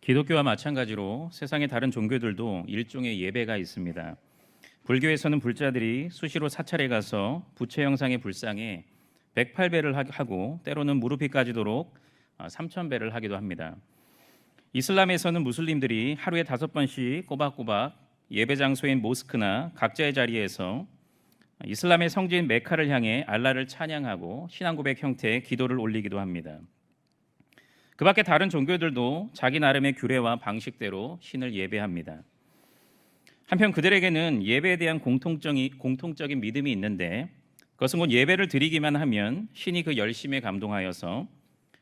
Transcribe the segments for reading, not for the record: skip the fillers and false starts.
기독교와 마찬가지로 세상의 다른 종교들도 일종의 예배가 있습니다. 불교에서는 불자들이 수시로 사찰에 가서 부처 형상의 불상에 108배를 하고 때로는 무릎이 까지도록 3000배를 하기도 합니다. 이슬람에서는 무슬림들이 하루에 5번씩 꼬박꼬박 예배 장소인 모스크나 각자의 자리에서 이슬람의 성지인 메카를 향해 알라를 찬양하고 신앙 고백 형태의 기도를 올리기도 합니다. 그 밖에 다른 종교들도 자기 나름의 규례와 방식대로 신을 예배합니다. 한편 그들에게는 예배에 대한 공통적인 믿음이 있는데 그것은 곧 예배를 드리기만 하면 신이 그 열심에 감동하여서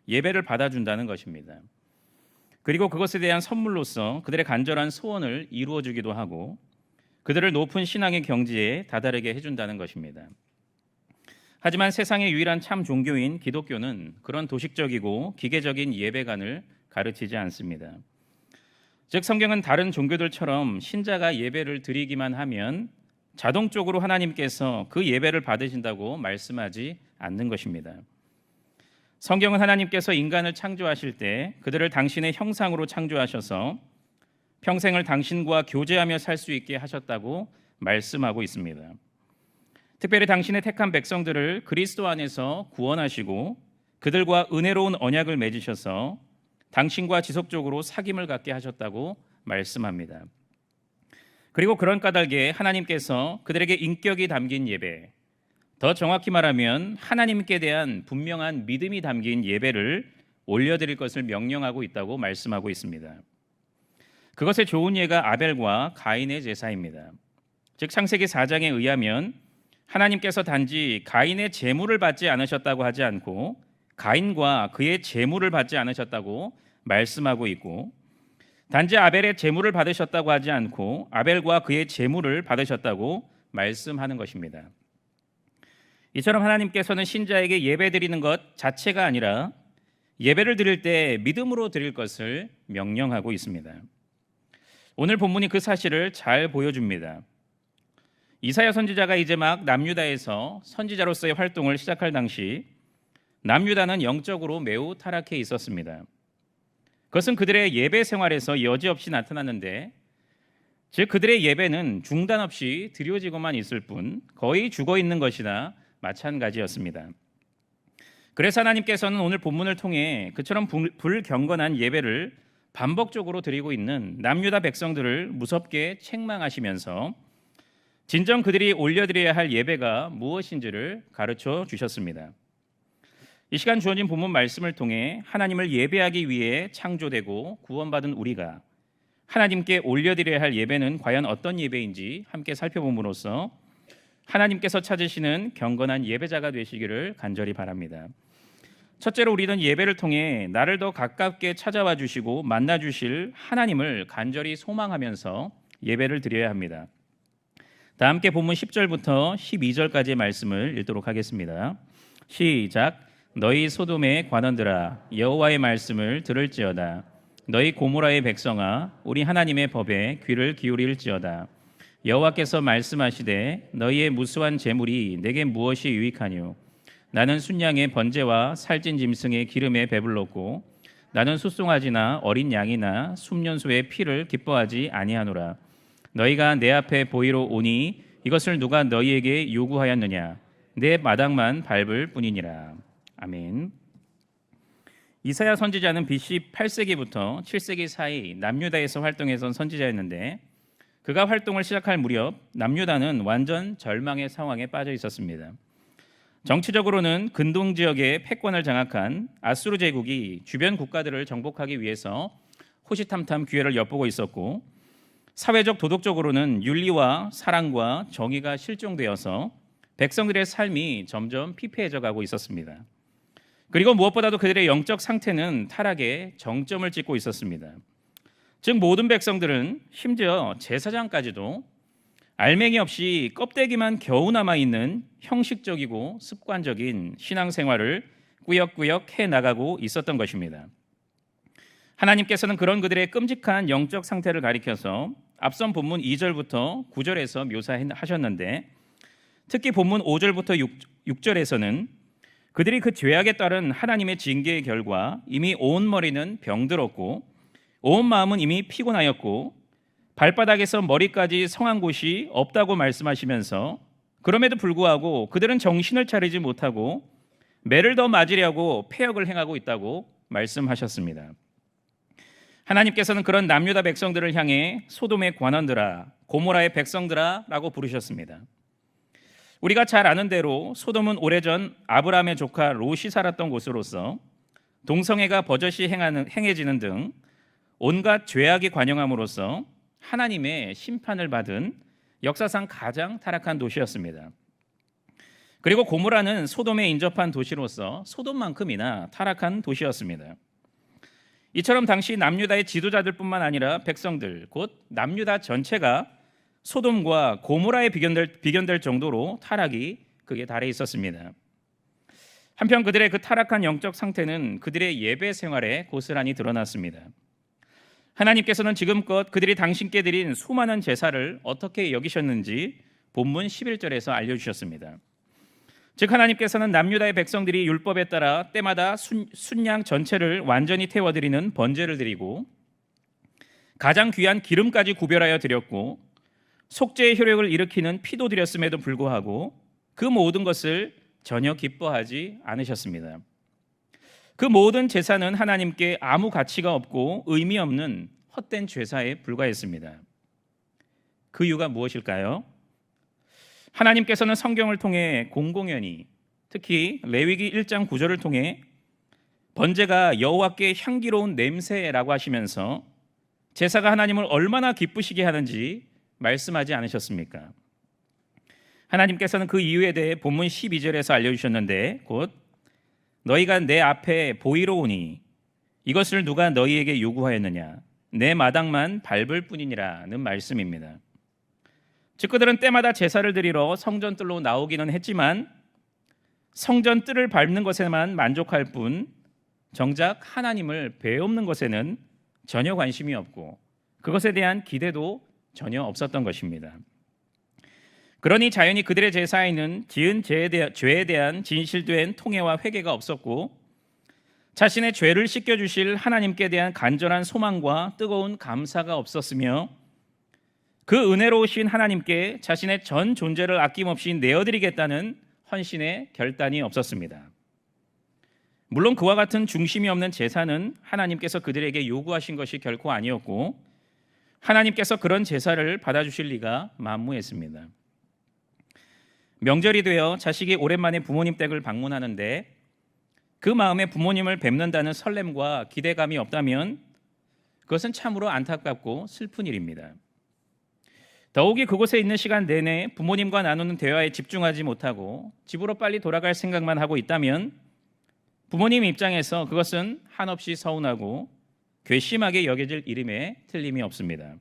예배를 받아준다는 것입니다. 그리고 그것에 대한 선물로서 그들의 간절한 소원을 이루어주기도 하고 그들을 높은 신앙의 경지에 다다르게 해준다는 것입니다. 하지만 세상의 유일한 참 종교인 기독교는 그런 도식적이고 기계적인 예배관을 가르치지 않습니다. 즉 성경은 다른 종교들처럼 신자가 예배를 드리기만 하면 자동적으로 하나님께서 그 예배를 받으신다고 말씀하지 않는 것입니다. 성경은 하나님께서 인간을 창조하실 때 그들을 당신의 형상으로 창조하셔서 평생을 당신과 교제하며 살 수 있게 하셨다고 말씀하고 있습니다. 특별히 당신의 택한 백성들을 그리스도 안에서 구원하시고 그들과 은혜로운 언약을 맺으셔서 당신과 지속적으로 사귐을 갖게 하셨다고 말씀합니다. 그리고 그런 까닭에 하나님께서 그들에게 인격이 담긴 예배, 더 정확히 말하면 하나님께 대한 분명한 믿음이 담긴 예배를 올려드릴 것을 명령하고 있다고 말씀하고 있습니다. 그것의 좋은 예가 아벨과 가인의 제사입니다. 즉 창세기 4장에 의하면 하나님께서 단지 가인의 제물을 받지 않으셨다고 하지 않고 가인과 그의 제물을 받지 않으셨다고 말씀하고 있고 단지 아벨의 제물을 받으셨다고 하지 않고 아벨과 그의 제물을 받으셨다고 말씀하는 것입니다. 이처럼 하나님께서는 신자에게 예배드리는 것 자체가 아니라 예배를 드릴 때 믿음으로 드릴 것을 명령하고 있습니다. 오늘 본문이 그 사실을 잘 보여줍니다. 이사야 선지자가 이제 막 남유다에서 선지자로서의 활동을 시작할 당시 남유다는 영적으로 매우 타락해 있었습니다. 그것은 그들의 예배 생활에서 여지없이 나타났는데 즉 그들의 예배는 중단 없이 드려지고만 있을 뿐 거의 죽어 있는 것이나 마찬가지였습니다. 그래서 하나님께서는 오늘 본문을 통해 그처럼 불경건한 예배를 반복적으로 드리고 있는 남유다 백성들을 무섭게 책망하시면서 진정 그들이 올려드려야 할 예배가 무엇인지를 가르쳐 주셨습니다. 이 시간 주어진 본문 말씀을 통해 하나님을 예배하기 위해 창조되고 구원받은 우리가 하나님께 올려드려야 할 예배는 과연 어떤 예배인지 함께 살펴봄으로써 하나님께서 찾으시는 경건한 예배자가 되시기를 간절히 바랍니다. 첫째로 우리는 예배를 통해 나를 더 가깝게 찾아와 주시고 만나 주실 하나님을 간절히 소망하면서 예배를 드려야 합니다. 다 함께 본문 10절부터 12절까지의 말씀을 읽도록 하겠습니다. 시작. 너희 소돔의 관원들아 여호와의 말씀을 들을지어다. 너희 고모라의 백성아 우리 하나님의 법에 귀를 기울일지어다. 여호와께서 말씀하시되 너희의 무수한 재물이 내게 무엇이 유익하뇨. 나는 순양의 번제와 살찐 짐승의 기름에 배불렀고 나는 숫송아지나 어린 양이나 숨년소의 피를 기뻐하지 아니하노라. 너희가 내 앞에 보이러 오니 이것을 누가 너희에게 요구하였느냐. 내 마당만 밟을 뿐이니라. 아멘. 이사야 선지자는 BC 8세기부터 7세기 사이 남유다에서 활동했던 선지자였는데 그가 활동을 시작할 무렵 남유다는 완전 절망의 상황에 빠져 있었습니다. 정치적으로는 근동 지역의 패권을 장악한 아수르 제국이 주변 국가들을 정복하기 위해서 호시탐탐 기회를 엿보고 있었고 사회적 도덕적으로는 윤리와 사랑과 정의가 실종되어서 백성들의 삶이 점점 피폐해져 가고 있었습니다. 그리고 무엇보다도 그들의 영적 상태는 타락에 정점을 찍고 있었습니다. 즉 모든 백성들은 심지어 제사장까지도 알맹이 없이 껍데기만 겨우 남아있는 형식적이고 습관적인 신앙생활을 꾸역꾸역 해나가고 있었던 것입니다. 하나님께서는 그런 그들의 끔찍한 영적 상태를 가리켜서 앞선 본문 2절부터 9절에서 묘사하셨는데 특히 본문 5절부터 6절에서는 그들이 그 죄악에 따른 하나님의 징계의 결과 이미 온 머리는 병들었고 온 마음은 이미 피곤하였고 발바닥에서 머리까지 성한 곳이 없다고 말씀하시면서 그럼에도 불구하고 그들은 정신을 차리지 못하고 매를 더 맞으려고 패역을 행하고 있다고 말씀하셨습니다. 하나님께서는 그런 남유다 백성들을 향해 소돔의 관원들아, 고모라의 백성들아 라고 부르셨습니다. 우리가 잘 아는 대로 소돔은 오래전 아브라함의 조카 롯이 살았던 곳으로서 동성애가 버젓이 행해지는 등 온갖 죄악이 관영함으로써 하나님의 심판을 받은 역사상 가장 타락한 도시였습니다. 그리고 고모라는 소돔에 인접한 도시로서 소돔만큼이나 타락한 도시였습니다. 이처럼 당시 남유다의 지도자들뿐만 아니라 백성들, 곧 남유다 전체가 소돔과 고모라에 비견될 정도로 타락이 극에 달해 있었습니다. 한편 그들의 그 타락한 영적 상태는 그들의 예배 생활에 고스란히 드러났습니다. 하나님께서는 지금껏 그들이 당신께 드린 수많은 제사를 어떻게 여기셨는지 본문 11절에서 알려주셨습니다. 즉 하나님께서는 남유다의 백성들이 율법에 따라 때마다 순양 전체를 완전히 태워드리는 번제를 드리고 가장 귀한 기름까지 구별하여 드렸고 속죄의 효력을 일으키는 피도 드렸음에도 불구하고 그 모든 것을 전혀 기뻐하지 않으셨습니다. 그 모든 제사는 하나님께 아무 가치가 없고 의미 없는 헛된 제사에 불과했습니다. 그 이유가 무엇일까요? 하나님께서는 성경을 통해 공공연히 특히 레위기 1장 9절을 통해 번제가 여호와께 향기로운 냄새라고 하시면서 제사가 하나님을 얼마나 기쁘시게 하는지 말씀하지 않으셨습니까? 하나님께서는 그 이유에 대해 본문 12절에서 알려주셨는데 곧 너희가 내 앞에 보이러 오니 이것을 누가 너희에게 요구하였느냐 내 마당만 밟을 뿐이니라는 말씀입니다. 즉 그들은 때마다 제사를 드리러 성전뜰로 나오기는 했지만 성전뜰을 밟는 것에만 만족할 뿐 정작 하나님을 배엎는 것에는 전혀 관심이 없고 그것에 대한 기대도 전혀 없었던 것입니다. 그러니 자연히 그들의 제사에는 지은 죄에 대한 진실된 통회와 회개가 없었고 자신의 죄를 씻겨주실 하나님께 대한 간절한 소망과 뜨거운 감사가 없었으며 그 은혜로우신 하나님께 자신의 전 존재를 아낌없이 내어드리겠다는 헌신의 결단이 없었습니다. 물론 그와 같은 중심이 없는 제사는 하나님께서 그들에게 요구하신 것이 결코 아니었고 하나님께서 그런 제사를 받아주실 리가 만무했습니다. 명절이 되어 자식이 오랜만에 부모님 댁을 방문하는데 그 마음에 부모님을 뵙는다는 설렘과 기대감이 없다면 그것은 참으로 안타깝고 슬픈 일입니다. 더욱이 그곳에 있는 시간 내내 부모님과 나누는 대화에 집중하지 못하고 집으로 빨리 돌아갈 생각만 하고 있다면 부모님 입장에서 그것은 한없이 서운하고 괘씸하게 여겨질 일임에 틀림이 없습니다.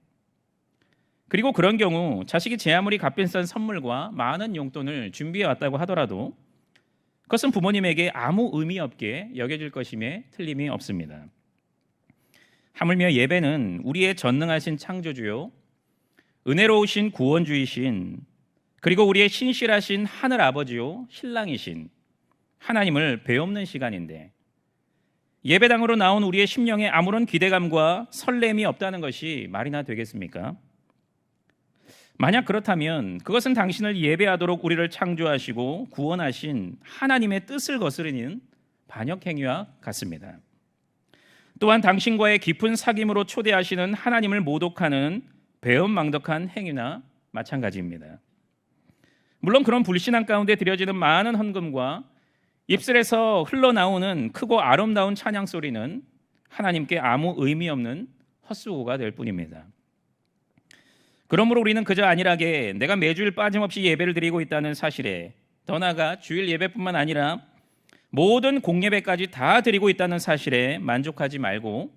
그리고 그런 경우 자식이 제 아무리 값비싼 선물과 많은 용돈을 준비해 왔다고 하더라도 그것은 부모님에게 아무 의미 없게 여겨질 것임에 틀림이 없습니다. 하물며 예배는 우리의 전능하신 창조주요 은혜로우신 구원주이신 그리고 우리의 신실하신 하늘 아버지요 신랑이신 하나님을 배엎는 시간인데 예배당으로 나온 우리의 심령에 아무런 기대감과 설렘이 없다는 것이 말이나 되겠습니까? 만약 그렇다면 그것은 당신을 예배하도록 우리를 창조하시고 구원하신 하나님의 뜻을 거스르는 반역행위와 같습니다. 또한 당신과의 깊은 사귐으로 초대하시는 하나님을 모독하는 배은망덕한 행위나 마찬가지입니다. 물론 그런 불신앙 가운데 드려지는 많은 헌금과 입술에서 흘러나오는 크고 아름다운 찬양 소리는 하나님께 아무 의미 없는 헛수고가 될 뿐입니다. 그러므로 우리는 그저 안일하게 내가 매주일 빠짐없이 예배를 드리고 있다는 사실에 더 나아가 주일 예배뿐만 아니라 모든 공예배까지 다 드리고 있다는 사실에 만족하지 말고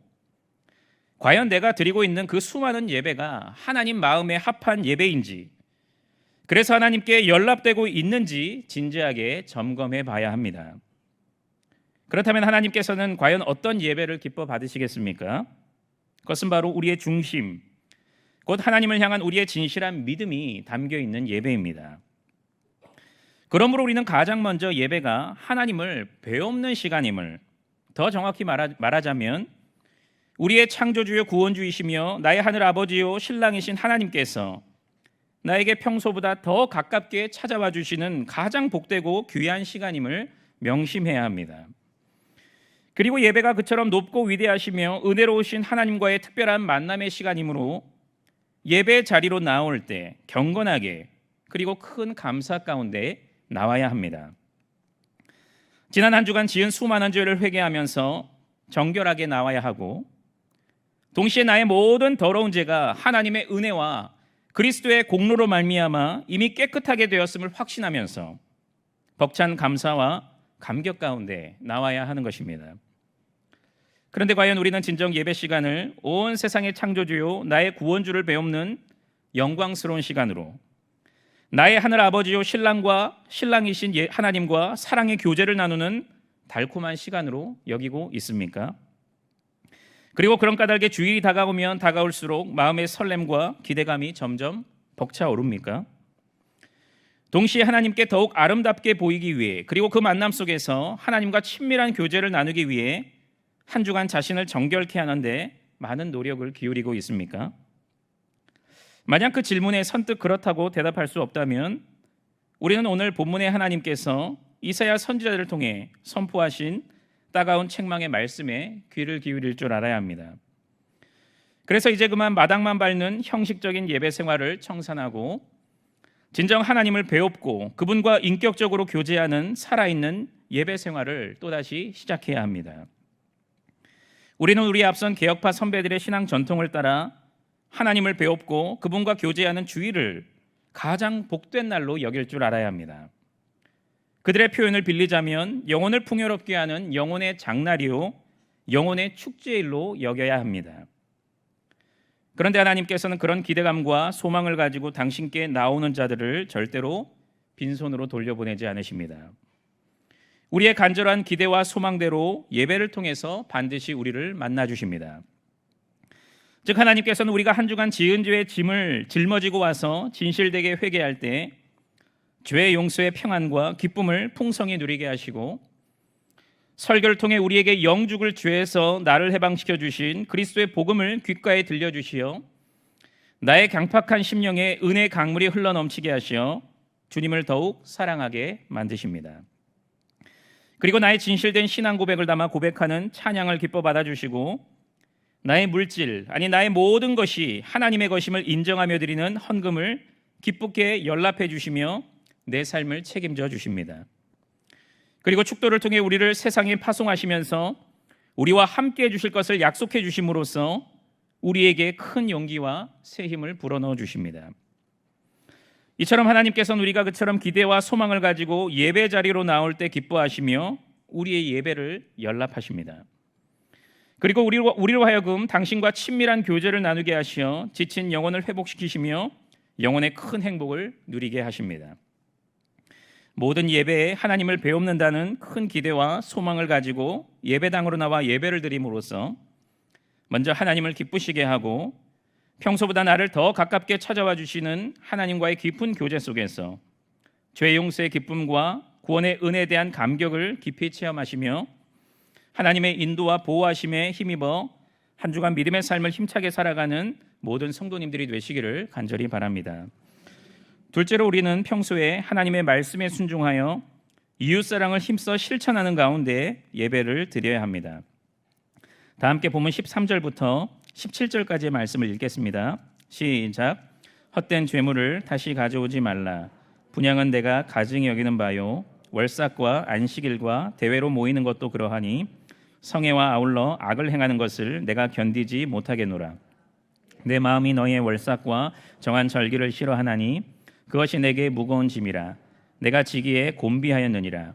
과연 내가 드리고 있는 그 수많은 예배가 하나님 마음에 합한 예배인지 그래서 하나님께 연락되고 있는지 진지하게 점검해 봐야 합니다. 그렇다면 하나님께서는 과연 어떤 예배를 기뻐 받으시겠습니까? 그것은 바로 우리의 중심 곧 하나님을 향한 우리의 진실한 믿음이 담겨 있는 예배입니다. 그러므로 우리는 가장 먼저 예배가 하나님을 배엎는 시간임을 더 정확히 말하자면 우리의 창조주요 구원주이시며 나의 하늘 아버지요 신랑이신 하나님께서 나에게 평소보다 더 가깝게 찾아와 주시는 가장 복되고 귀한 시간임을 명심해야 합니다. 그리고 예배가 그처럼 높고 위대하시며 은혜로우신 하나님과의 특별한 만남의 시간이므로 예배 자리로 나올 때 경건하게 그리고 큰 감사 가운데 나와야 합니다. 지난 한 주간 지은 수많은 죄를 회개하면서 정결하게 나와야 하고, 동시에 나의 모든 더러운 죄가 하나님의 은혜와 그리스도의 공로로 말미암아 이미 깨끗하게 되었음을 확신하면서 벅찬 감사와 감격 가운데 나와야 하는 것입니다. 그런데 과연 우리는 진정 예배 시간을 온 세상의 창조주요 나의 구원주를 배우는 영광스러운 시간으로, 나의 하늘 아버지요 신랑과 신랑이신 하나님과 사랑의 교제를 나누는 달콤한 시간으로 여기고 있습니까? 그리고 그런 까닭에 주일이 다가오면 다가올수록 마음의 설렘과 기대감이 점점 벅차오릅니까? 동시에 하나님께 더욱 아름답게 보이기 위해, 그리고 그 만남 속에서 하나님과 친밀한 교제를 나누기 위해 한 주간 자신을 정결케 하는데 많은 노력을 기울이고 있습니까? 만약 그 질문에 선뜻 그렇다고 대답할 수 없다면 우리는 오늘 본문의 하나님께서 이사야 선지자를 통해 선포하신 따가운 책망의 말씀에 귀를 기울일 줄 알아야 합니다. 그래서 이제 그만 마당만 밟는 형식적인 예배 생활을 청산하고 진정 하나님을 배웁고 그분과 인격적으로 교제하는 살아있는 예배 생활을 또다시 시작해야 합니다. 우리는 우리 앞선 개혁파 선배들의 신앙 전통을 따라 하나님을 배웁고 그분과 교제하는 주일을 가장 복된 날로 여길 줄 알아야 합니다. 그들의 표현을 빌리자면 영혼을 풍요롭게 하는 영혼의 장날이요 영혼의 축제일로 여겨야 합니다. 그런데 하나님께서는 그런 기대감과 소망을 가지고 당신께 나오는 자들을 절대로 빈손으로 돌려보내지 않으십니다. 우리의 간절한 기대와 소망대로 예배를 통해서 반드시 우리를 만나주십니다. 즉 하나님께서는 우리가 한 주간 지은 죄의 짐을 짊어지고 와서 진실되게 회개할 때 죄의 용서의 평안과 기쁨을 풍성히 누리게 하시고, 설교를 통해 우리에게 영죽을 죄에서 나를 해방시켜 주신 그리스도의 복음을 귓가에 들려주시어 나의 강팍한 심령에 은혜의 강물이 흘러넘치게 하시어 주님을 더욱 사랑하게 만드십니다. 그리고 나의 진실된 신앙 고백을 담아 고백하는 찬양을 기뻐 받아주시고, 나의 물질, 아니 나의 모든 것이 하나님의 것임을 인정하며 드리는 헌금을 기쁘게 연락해 주시며 내 삶을 책임져 주십니다. 그리고 축도를 통해 우리를 세상에 파송하시면서 우리와 함께 해 주실 것을 약속해 주심으로써 우리에게 큰 용기와 새 힘을 불어넣어 주십니다. 이처럼 하나님께서는 우리가 그처럼 기대와 소망을 가지고 예배 자리로 나올 때 기뻐하시며 우리의 예배를 연락하십니다. 그리고 우리로 하여금 당신과 친밀한 교제를 나누게 하시어 지친 영혼을 회복시키시며 영혼의 큰 행복을 누리게 하십니다. 모든 예배에 하나님을 배웁는다는 큰 기대와 소망을 가지고 예배당으로 나와 예배를 드림으로써 먼저 하나님을 기쁘시게 하고 평소보다 나를 더 가깝게 찾아와 주시는 하나님과의 깊은 교제 속에서 죄 용서의 기쁨과 구원의 은혜에 대한 감격을 깊이 체험하시며 하나님의 인도와 보호하심에 힘입어 한 주간 믿음의 삶을 힘차게 살아가는 모든 성도님들이 되시기를 간절히 바랍니다. 둘째로 우리는 평소에 하나님의 말씀에 순종하여 이웃사랑을 힘써 실천하는 가운데 예배를 드려야 합니다. 다 함께 본문 13절부터 17절까지의 말씀을 읽겠습니다. 시작. 헛된 죄물을 다시 가져오지 말라. 분향은 내가 가증히 여기는 바요. 월삭과 안식일과 대회로 모이는 것도 그러하니 성회와 아울러 악을 행하는 것을 내가 견디지 못하겠노라. 내 마음이 너희의 월삭과 정한 절기를 싫어하나니 그것이 내게 무거운 짐이라. 내가 지기에 곤비하였느니라.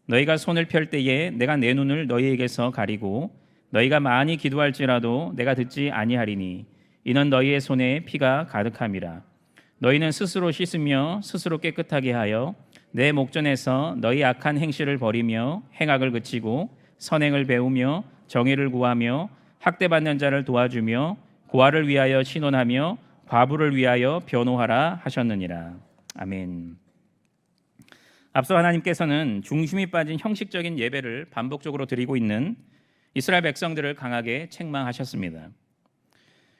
너희가 손을 펼 때에 내가 내 눈을 너희에게서 가리고 너희가 많이 기도할지라도 내가 듣지 아니하리니 이는 너희의 손에 피가 가득함이라. 너희는 스스로 씻으며 스스로 깨끗하게 하여 내 목전에서 너희 악한 행실을 버리며 행악을 그치고 선행을 배우며 정의를 구하며 학대받는 자를 도와주며 고아를 위하여 신원하며 과부를 위하여 변호하라 하셨느니라. 아멘. 앞서 하나님께서는 중심이 빠진 형식적인 예배를 반복적으로 드리고 있는 이스라엘 백성들을 강하게 책망하셨습니다.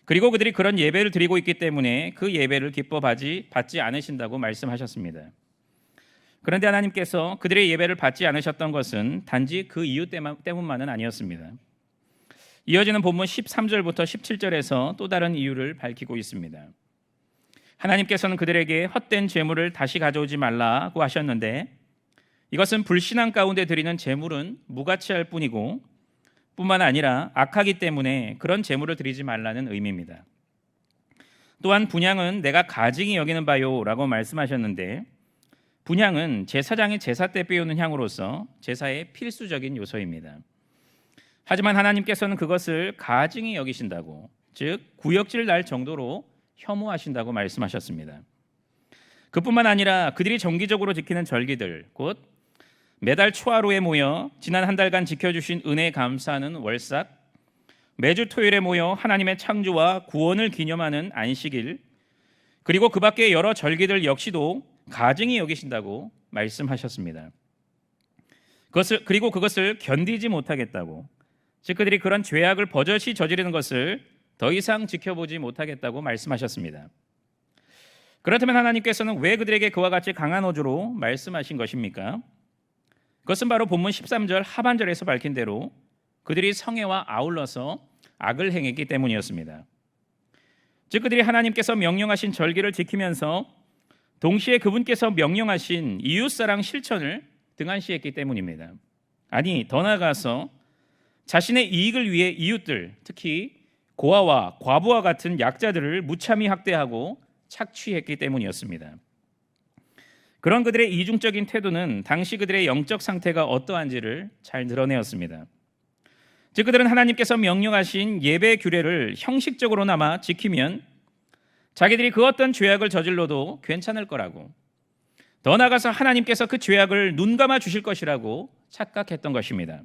그리고 그들이 그런 예배를 드리고 있기 때문에 그 예배를 기뻐 받지 않으신다고 말씀하셨습니다. 그런데 하나님께서 그들의 예배를 받지 않으셨던 것은 단지 그 이유 때문만은 아니었습니다. 이어지는 본문 13절부터 17절에서 또 다른 이유를 밝히고 있습니다. 하나님께서는 그들에게 헛된 제물을 다시 가져오지 말라고 하셨는데 이것은 불신앙 가운데 드리는 제물은 무가치할 뿐이고 뿐만 아니라 악하기 때문에 그런 제물을 드리지 말라는 의미입니다. 또한 분향은 내가 가증히 여기는 바요라고 말씀하셨는데 분향은 제사장이 제사 때 피우는 향으로서 제사의 필수적인 요소입니다. 하지만 하나님께서는 그것을 가증히 여기신다고, 즉 구역질 날 정도로 혐오하신다고 말씀하셨습니다. 그뿐만 아니라 그들이 정기적으로 지키는 절기들, 곧 매달 초하루에 모여 지난 한 달간 지켜주신 은혜에 감사하는 월삭, 매주 토요일에 모여 하나님의 창조와 구원을 기념하는 안식일, 그리고 그 밖의 여러 절기들 역시도 가증히 여기신다고 말씀하셨습니다. 그리고 그것을 견디지 못하겠다고, 즉 그들이 그런 죄악을 버젓이 저지르는 것을 더 이상 지켜보지 못하겠다고 말씀하셨습니다. 그렇다면 하나님께서는 왜 그들에게 그와 같이 강한 어조로 말씀하신 것입니까? 그것은 바로 본문 13절 하반절에서 밝힌 대로 그들이 성애와 아울러서 악을 행했기 때문이었습니다. 즉 그들이 하나님께서 명령하신 절기를 지키면서 동시에 그분께서 명령하신 이웃사랑 실천을 등한시했기 때문입니다. 아니, 더 나아가서 자신의 이익을 위해 이웃들, 특히 고아와 과부와 같은 약자들을 무참히 학대하고 착취했기 때문이었습니다. 그런 그들의 이중적인 태도는 당시 그들의 영적 상태가 어떠한지를 잘 드러내었습니다. 즉 그들은 하나님께서 명령하신 예배 규례를 형식적으로나마 지키면 자기들이 그 어떤 죄악을 저질러도 괜찮을 거라고, 더 나아가서 하나님께서 그 죄악을 눈감아 주실 것이라고 착각했던 것입니다.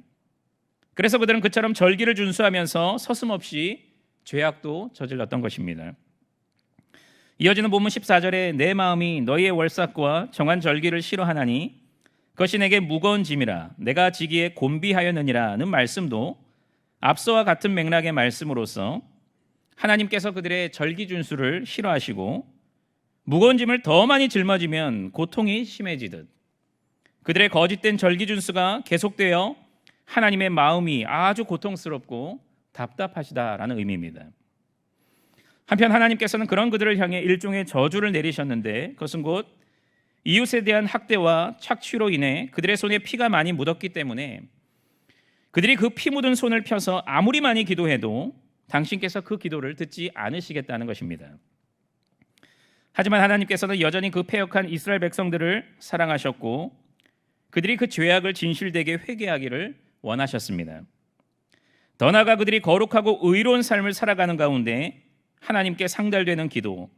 그래서 그들은 그처럼 절기를 준수하면서 서슴없이 죄악도 저질렀던 것입니다. 이어지는 본문 14절에 내 마음이 너희의 월삭과 정한 절기를 싫어하나니 그것이 내게 무거운 짐이라 내가 지기에 곤비하였느니라는 말씀도 앞서와 같은 맥락의 말씀으로서 하나님께서 그들의 절기 준수를 싫어하시고 무거운 짐을 더 많이 짊어지면 고통이 심해지듯 그들의 거짓된 절기 준수가 계속되어 하나님의 마음이 아주 고통스럽고 답답하시다라는 의미입니다. 한편 하나님께서는 그런 그들을 향해 일종의 저주를 내리셨는데 그것은 곧 이웃에 대한 학대와 착취로 인해 그들의 손에 피가 많이 묻었기 때문에 그들이 그 피 묻은 손을 펴서 아무리 많이 기도해도 당신께서 그 기도를 듣지 않으시겠다는 것입니다. 하지만 하나님께서는 여전히 그 패역한 이스라엘 백성들을 사랑하셨고 그들이 그 죄악을 진실되게 회개하기를 원하셨습니다. 더 나아가 그들이 거룩하고 의로운 삶을 살아가는 가운데 하나님께 상달되는 기도,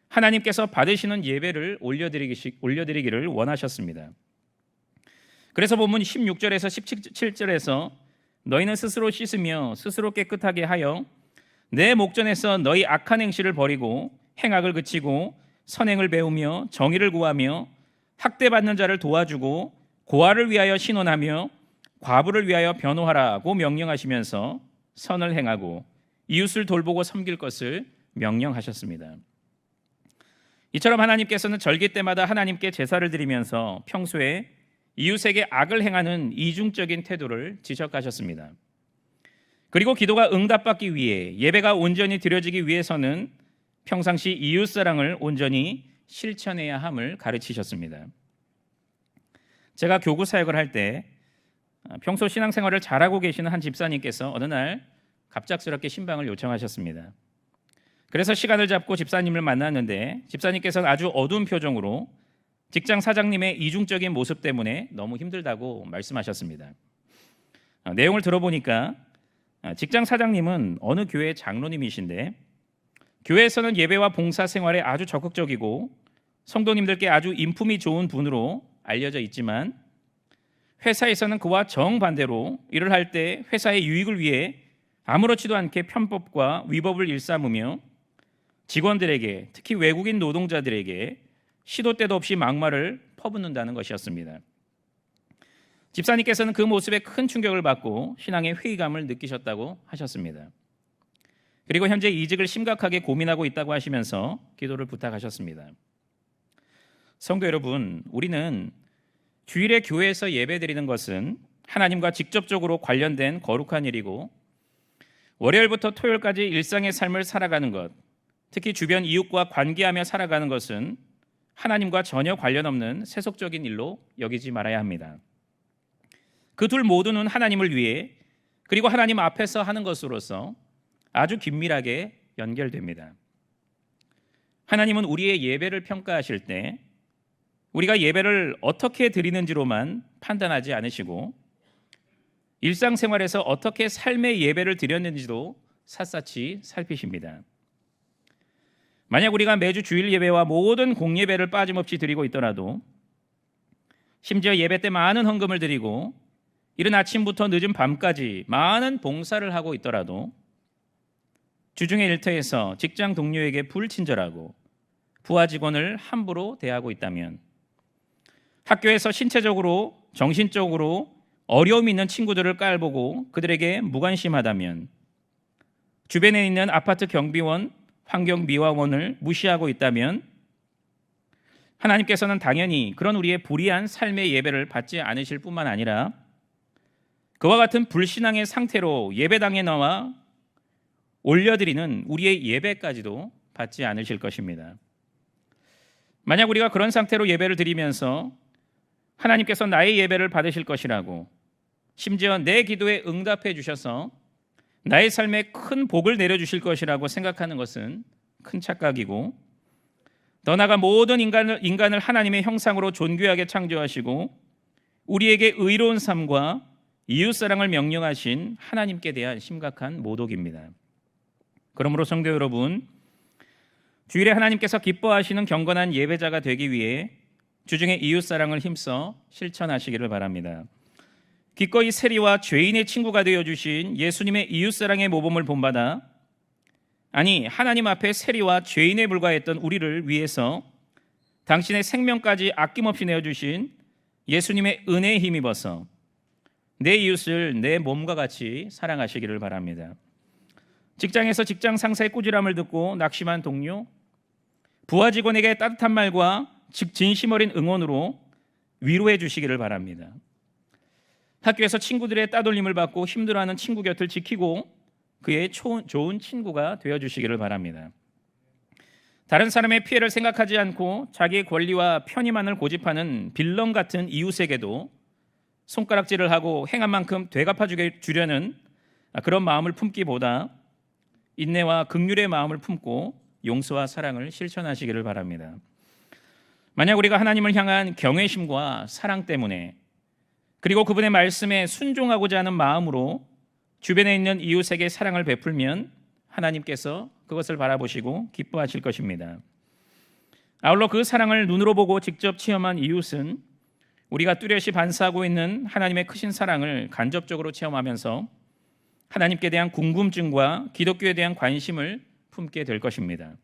하나님께서 받으시는 예배를 올려드리기를 원하셨습니다. 그래서 본문 16절에서 17절에서 너희는 스스로 씻으며 스스로 깨끗하게 하여 내 목전에서 너희 악한 행실을 버리고 행악을 그치고 선행을 배우며 정의를 구하며 학대받는 자를 도와주고 고아를 위하여 신원하며 과부를 위하여 변호하라고 명령하시면서 선을 행하고 이웃을 돌보고 섬길 것을 명령하셨습니다. 이처럼 하나님께서는 절기 때마다 하나님께 제사를 드리면서 평소에 이웃에게 악을 행하는 이중적인 태도를 지적하셨습니다. 그리고 기도가 응답받기 위해 예배가 온전히 드려지기 위해서는 평상시 이웃사랑을 온전히 실천해야 함을 가르치셨습니다. 제가 교구 사역을 할 때 평소 신앙생활을 잘하고 계시는 한 집사님께서 어느 날 갑작스럽게 신방을 요청하셨습니다. 그래서 시간을 잡고 집사님을 만났는데 집사님께서는 아주 어두운 표정으로 직장 사장님의 이중적인 모습 때문에 너무 힘들다고 말씀하셨습니다. 내용을 들어보니까 직장 사장님은 어느 교회 장로님이신데 교회에서는 예배와 봉사 생활에 아주 적극적이고 성도님들께 아주 인품이 좋은 분으로 알려져 있지만 회사에서는 그와 정반대로 일을 할 때 회사의 유익을 위해 아무렇지도 않게 편법과 위법을 일삼으며 직원들에게, 특히 외국인 노동자들에게 시도 때도 없이 막말을 퍼붓는다는 것이었습니다. 집사님께서는 그 모습에 큰 충격을 받고 신앙의 회의감을 느끼셨다고 하셨습니다. 그리고 현재 이직을 심각하게 고민하고 있다고 하시면서 기도를 부탁하셨습니다. 성도 여러분, 우리는 주일에 교회에서 예배드리는 것은 하나님과 직접적으로 관련된 거룩한 일이고, 월요일부터 토요일까지 일상의 삶을 살아가는 것, 특히 주변 이웃과 관계하며 살아가는 것은 하나님과 전혀 관련 없는 세속적인 일로 여기지 말아야 합니다. 그 둘 모두는 하나님을 위해, 그리고 하나님 앞에서 하는 것으로서 아주 긴밀하게 연결됩니다. 하나님은 우리의 예배를 평가하실 때 우리가 예배를 어떻게 드리는지로만 판단하지 않으시고, 일상생활에서 어떻게 삶의 예배를 드렸는지도 샅샅이 살피십니다. 만약 우리가 매주 주일 예배와 모든 공예배를 빠짐없이 드리고 있더라도, 심지어 예배 때 많은 헌금을 드리고 이른 아침부터 늦은 밤까지 많은 봉사를 하고 있더라도, 주중의 일터에서 직장 동료에게 불친절하고 부하 직원을 함부로 대하고 있다면, 학교에서 신체적으로 정신적으로 어려움이 있는 친구들을 깔보고 그들에게 무관심하다면, 주변에 있는 아파트 경비원, 환경미화원을 무시하고 있다면, 하나님께서는 당연히 그런 우리의 불의한 삶의 예배를 받지 않으실 뿐만 아니라 그와 같은 불신앙의 상태로 예배당에 나와 올려드리는 우리의 예배까지도 받지 않으실 것입니다. 만약 우리가 그런 상태로 예배를 드리면서 하나님께서 나의 예배를 받으실 것이라고, 심지어 내 기도에 응답해 주셔서 나의 삶에 큰 복을 내려주실 것이라고 생각하는 것은 큰 착각이고, 더 나아가 모든 인간을 하나님의 형상으로 존귀하게 창조하시고 우리에게 의로운 삶과 이웃사랑을 명령하신 하나님께 대한 심각한 모독입니다. 그러므로 성도 여러분, 주일에 하나님께서 기뻐하시는 경건한 예배자가 되기 위해 주중에 이웃사랑을 힘써 실천하시기를 바랍니다. 기꺼이 세리와 죄인의 친구가 되어주신 예수님의 이웃사랑의 모범을 본받아, 아니 하나님 앞에 세리와 죄인에 불과했던 우리를 위해서 당신의 생명까지 아낌없이 내어주신 예수님의 은혜에 힘입어서 내 이웃을 내 몸과 같이 사랑하시기를 바랍니다. 직장에서 직장 상사의 꾸지람을 듣고 낙심한 동료, 부하 직원에게 따뜻한 말과 진심 어린 응원으로 위로해 주시기를 바랍니다. 학교에서 친구들의 따돌림을 받고 힘들어하는 친구 곁을 지키고 그의 좋은 친구가 되어주시기를 바랍니다. 다른 사람의 피해를 생각하지 않고 자기의 권리와 편의만을 고집하는 빌런 같은 이웃에게도 손가락질을 하고 행한 만큼 되갚아 주려는 그런 마음을 품기보다 인내와 긍휼의 마음을 품고 용서와 사랑을 실천하시기를 바랍니다. 만약 우리가 하나님을 향한 경외심과 사랑 때문에, 그리고 그분의 말씀에 순종하고자 하는 마음으로 주변에 있는 이웃에게 사랑을 베풀면 하나님께서 그것을 바라보시고 기뻐하실 것입니다. 아울러 그 사랑을 눈으로 보고 직접 체험한 이웃은 우리가 뚜렷이 반사하고 있는 하나님의 크신 사랑을 간접적으로 체험하면서 하나님께 대한 궁금증과 기독교에 대한 관심을 품게 될 것입니다.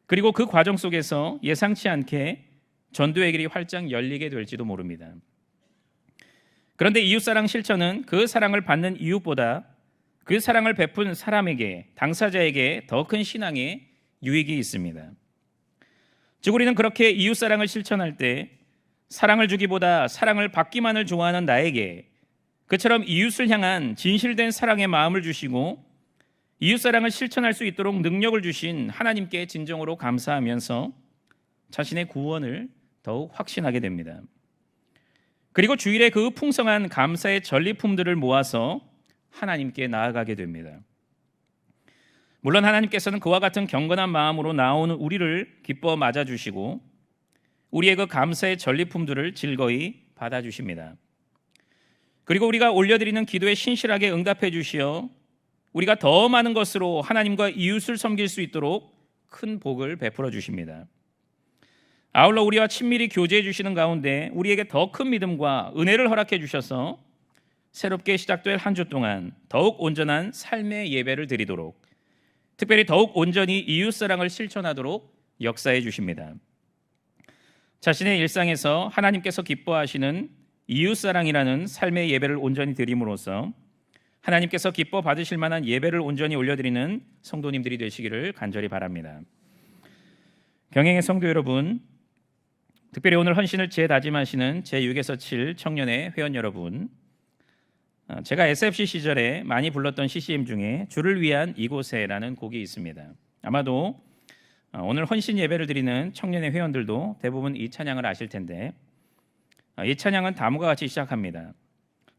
그리고 그 과정 속에서 예상치 않게 전도의 길이 활짝 열리게 될지도 모릅니다. 그런데 이웃사랑 실천은 그 사랑을 받는 이웃보다 그 사랑을 베푼 사람에게, 당사자에게 더 큰 신앙의 유익이 있습니다. 즉 우리는 그렇게 이웃사랑을 실천할 때 사랑을 주기보다 사랑을 받기만을 좋아하는 나에게 그처럼 이웃을 향한 진실된 사랑의 마음을 주시고 이웃사랑을 실천할 수 있도록 능력을 주신 하나님께 진정으로 감사하면서 자신의 구원을 더욱 확신하게 됩니다. 그리고 주일에 그 풍성한 감사의 전리품들을 모아서 하나님께 나아가게 됩니다. 물론 하나님께서는 그와 같은 경건한 마음으로 나오는 우리를 기뻐 맞아주시고 우리의 그 감사의 전리품들을 즐거이 받아주십니다. 그리고 우리가 올려드리는 기도에 신실하게 응답해 주시어 우리가 더 많은 것으로 하나님과 이웃을 섬길 수 있도록 큰 복을 베풀어 주십니다. 아울러 우리와 친밀히 교제해 주시는 가운데 우리에게 더 큰 믿음과 은혜를 허락해 주셔서 새롭게 시작될 한 주 동안 더욱 온전한 삶의 예배를 드리도록, 특별히 더욱 온전히 이웃사랑을 실천하도록 역사해 주십니다. 자신의 일상에서 하나님께서 기뻐하시는 이웃사랑이라는 삶의 예배를 온전히 드림으로써 하나님께서 기뻐 받으실 만한 예배를 온전히 올려드리는 성도님들이 되시기를 간절히 바랍니다. 경행의 성도 여러분, 특별히 오늘 헌신을 재다짐하시는 제6에서 7 청년의 회원 여러분, 제가 SFC 시절에 많이 불렀던 CCM 중에 주를 위한 이곳에라는 곡이 있습니다. 아마도 오늘 헌신 예배를 드리는 청년의 회원들도 대부분 이 찬양을 아실 텐데, 이 찬양은 다음과 같이 시작합니다.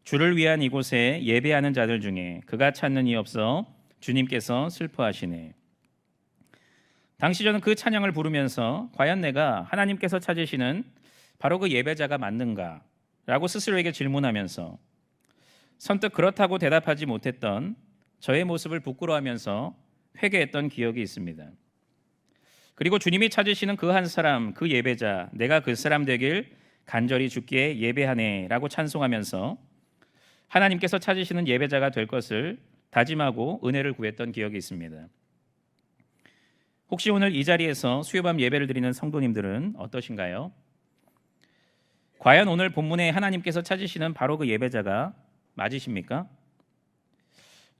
주를 위한 이곳에 예배하는 자들 중에 그가 찾는 이 없어 주님께서 슬퍼하시네. 당시 저는 그 찬양을 부르면서 과연 내가 하나님께서 찾으시는 바로 그 예배자가 맞는가 라고 스스로에게 질문하면서 선뜻 그렇다고 대답하지 못했던 저의 모습을 부끄러워하면서 회개했던 기억이 있습니다. 그리고 주님이 찾으시는 그 한 사람, 그 예배자, 내가 그 사람 되길 간절히 주께 예배하네 라고 찬송하면서 하나님께서 찾으시는 예배자가 될 것을 다짐하고 은혜를 구했던 기억이 있습니다. 혹시 오늘 이 자리에서 수요밤 예배를 드리는 성도님들은 어떠신가요? 과연 오늘 본문에 하나님께서 찾으시는 바로 그 예배자가 맞으십니까?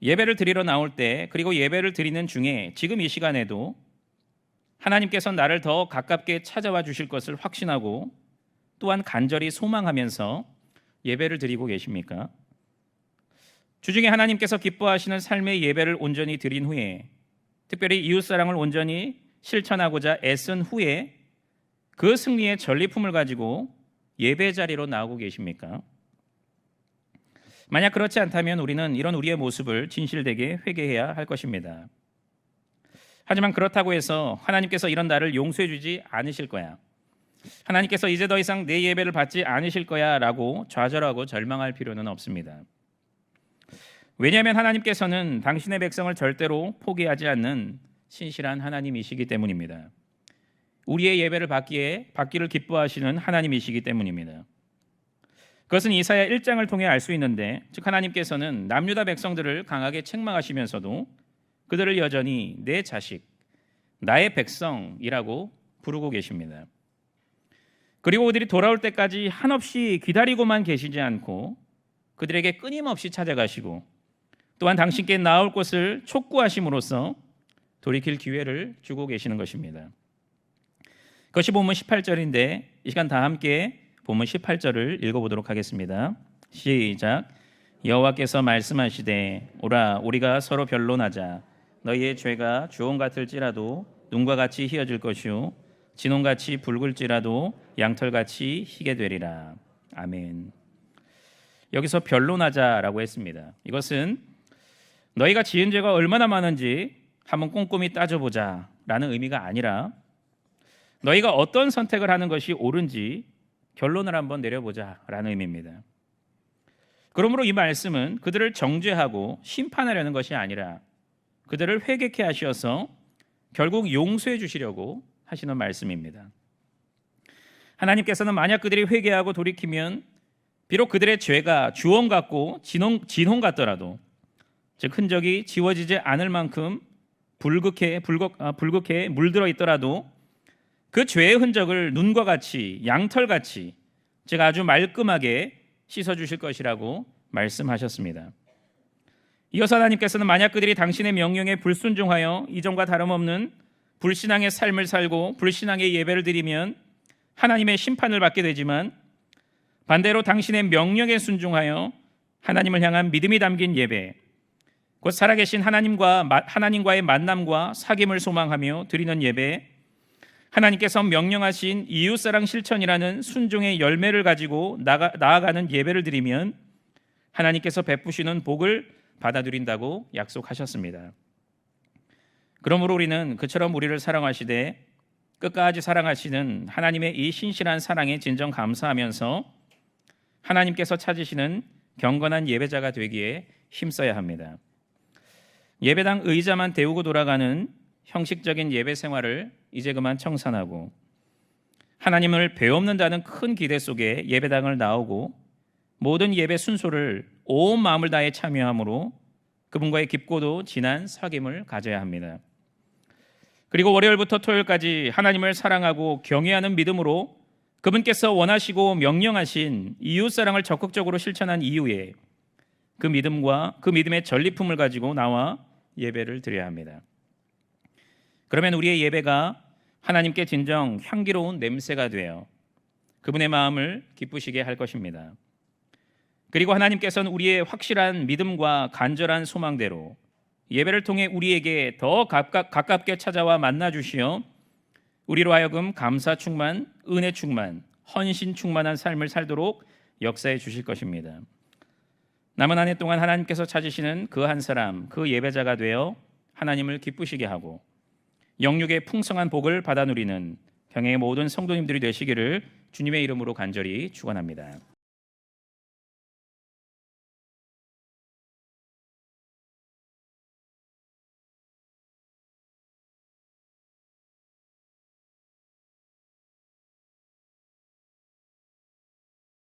예배를 드리러 나올 때, 그리고 예배를 드리는 중에 지금 이 시간에도 하나님께서 나를 더 가깝게 찾아와 주실 것을 확신하고 또한 간절히 소망하면서 예배를 드리고 계십니까? 주중에 하나님께서 기뻐하시는 삶의 예배를 온전히 드린 후에, 특별히 이웃사랑을 온전히 실천하고자 애쓴 후에 그 승리의 전리품을 가지고 예배 자리로 나오고 계십니까? 만약 그렇지 않다면 우리는 이런 우리의 모습을 진실되게 회개해야 할 것입니다. 하지만 그렇다고 해서 하나님께서 이런 나를 용서해 주지 않으실 거야, 하나님께서 이제 더 이상 내 예배를 받지 않으실 거야 라고 좌절하고 절망할 필요는 없습니다. 왜냐하면 하나님께서는 당신의 백성을 절대로 포기하지 않는 신실한 하나님이시기 때문입니다. 우리의 예배를 받기를 기뻐하시는 하나님이시기 때문입니다. 그것은 이사야 1장을 통해 알 수 있는데, 즉 하나님께서는 남유다 백성들을 강하게 책망하시면서도 그들을 여전히 내 자식, 나의 백성이라고 부르고 계십니다. 그리고 그들이 돌아올 때까지 한없이 기다리고만 계시지 않고 그들에게 끊임없이 찾아가시고 또한 당신께 나올 곳을 촉구하심으로써 돌이킬 기회를 주고 계시는 것입니다. 그것이 본문 18절인데 이 시간 다 함께 본문 18절을 읽어보도록 하겠습니다. 시작. 여호와께서 말씀하시되 오라 우리가 서로 변론하자. 너희의 죄가 주홍 같을지라도 눈과 같이 희어질 것이요 진홍같이 붉을지라도 양털같이 희게 되리라. 아멘. 여기서 변론하자라고 했습니다. 이것은 너희가 지은 죄가 얼마나 많은지 한번 꼼꼼히 따져보자 라는 의미가 아니라 너희가 어떤 선택을 하는 것이 옳은지 결론을 한번 내려보자 라는 의미입니다. 그러므로 이 말씀은 그들을 정죄하고 심판하려는 것이 아니라 그들을 회개케 하셔서 결국 용서해 주시려고 하시는 말씀입니다. 하나님께서는 만약 그들이 회개하고 돌이키면 비록 그들의 죄가 주홍 같고 진홍 같더라도, 즉 흔적이 지워지지 않을 만큼 붉게 물들어 있더라도 그 죄의 흔적을 눈과 같이 양털같이, 즉 아주 말끔하게 씻어주실 것이라고 말씀하셨습니다. 이어서 하나님께서는 만약 그들이 당신의 명령에 불순종하여 이전과 다름없는 불신앙의 삶을 살고 불신앙의 예배를 드리면 하나님의 심판을 받게 되지만, 반대로 당신의 명령에 순종하여 하나님을 향한 믿음이 담긴 예배, 곧 살아계신 하나님과의 만남과 사귐을 소망하며 드리는 예배, 하나님께서 명령하신 이웃사랑 실천이라는 순종의 열매를 가지고 나아가는 예배를 드리면 하나님께서 베푸시는 복을 받아들인다고 약속하셨습니다. 그러므로 우리는 그처럼 우리를 사랑하시되 끝까지 사랑하시는 하나님의 이 신실한 사랑에 진정 감사하면서 하나님께서 찾으시는 경건한 예배자가 되기에 힘써야 합니다. 예배당 의자만 데우고 돌아가는 형식적인 예배 생활을 이제 그만 청산하고 하나님을 배웁는다는 큰 기대 속에 예배당을 나오고 모든 예배 순서를 온 마음을 다해 참여함으로 그분과의 깊고도 진한 사귐을 가져야 합니다. 그리고 월요일부터 토요일까지 하나님을 사랑하고 경외하는 믿음으로 그분께서 원하시고 명령하신 이웃사랑을 적극적으로 실천한 이후에 그 믿음과 그 믿음의 전리품을 가지고 나와 예배를 드려야 합니다. 그러면 우리의 예배가 하나님께 진정 향기로운 냄새가 되어 그분의 마음을 기쁘시게 할 것입니다. 그리고 하나님께서는 우리의 확실한 믿음과 간절한 소망대로 예배를 통해 우리에게 더 가깝게 찾아와 만나 주시어 우리로 하여금 감사 충만, 은혜 충만, 헌신 충만한 삶을 살도록 역사해 주실 것입니다. 남은 한 해 동안 하나님께서 찾으시는 그 한 사람, 그 예배자가 되어 하나님을 기쁘시게 하고 영육의 풍성한 복을 받아 누리는 평양의 모든 성도님들이 되시기를 주님의 이름으로 간절히 축원합니다.